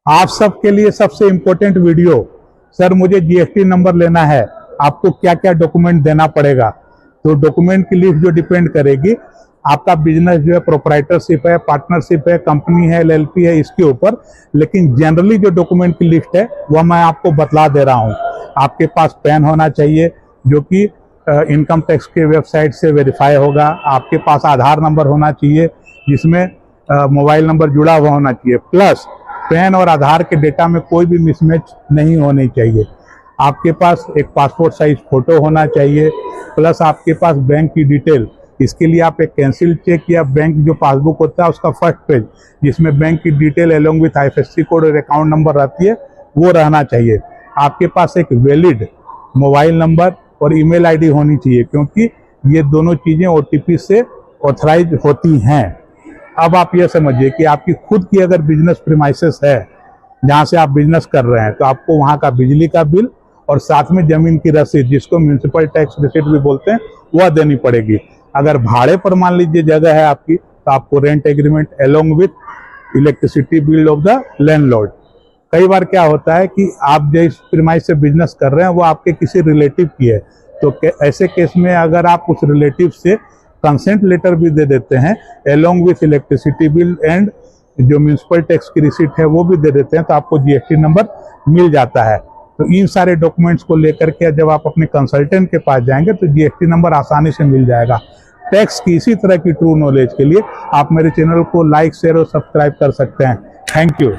आप सबके लिए सबसे इम्पोर्टेंट वीडियो। सर मुझे जीएसटी नंबर लेना है, आपको क्या क्या डॉक्यूमेंट देना पड़ेगा। तो डॉक्यूमेंट की लिस्ट जो डिपेंड करेगी आपका बिजनेस जो है प्रोप्राइटरशिप है, पार्टनरशिप है, कंपनी है, एलएलपी है, इसके ऊपर। लेकिन जनरली जो डॉक्यूमेंट की लिस्ट है वह मैं आपको बतला दे रहा हूँ। आपके पास पैन होना चाहिए जो कि इनकम टैक्स के वेबसाइट से वेरीफाई होगा। आपके पास आधार नंबर होना चाहिए जिसमें मोबाइल नंबर जुड़ा हुआ होना चाहिए। प्लस पैन और आधार के डेटा में कोई भी मिसमैच नहीं होनी चाहिए। आपके पास एक पासपोर्ट साइज फोटो होना चाहिए। प्लस आपके पास बैंक की डिटेल, इसके लिए आप एक कैंसिल चेक या बैंक जो पासबुक होता है उसका फर्स्ट पेज जिसमें बैंक की detail along with IFSC code और अकाउंट नंबर रहती है वो रहना चाहिए। आपके पास एक वैलिड मोबाइल नंबर और ईमेल आईडी होनी चाहिए, क्योंकि ये दोनों चीज़ें ओटीपी से ऑथराइज होती हैं। अब आप ये समझिए कि आपकी खुद की अगर बिजनेस प्रीमाइसेस है जहाँ से आप बिजनेस कर रहे हैं, तो आपको वहाँ का बिजली का बिल और साथ में जमीन की रसीद, जिसको म्यूनिसिपल टैक्स रिसीट भी बोलते हैं, वह देनी पड़ेगी। अगर भाड़े पर मान लीजिए जगह है आपकी, तो आपको rent agreement along with electricity bill of the landlord. कई बार क्या होता है कि आप जिस प्रीमाइस से बिजनेस कर रहे हैं वो आपके किसी रिलेटिव की है, तो ऐसे केस में अगर आप उस रिलेटिव से कंसेंट लेटर भी दे देते हैं along with electricity bill and जो म्यूनिसिपल टैक्स की रिसीट है वो भी दे देते हैं, तो आपको जीएसटी नंबर मिल जाता है। तो इन सारे डॉक्यूमेंट्स को लेकर के जब आप अपने कंसल्टेंट के पास जाएंगे तो जीएसटी नंबर आसानी से मिल जाएगा। टैक्स की इसी तरह की ट्रू नॉलेज के लिए आप मेरे चैनल को लाइक, शेयर और सब्सक्राइब कर सकते हैं। Thank you.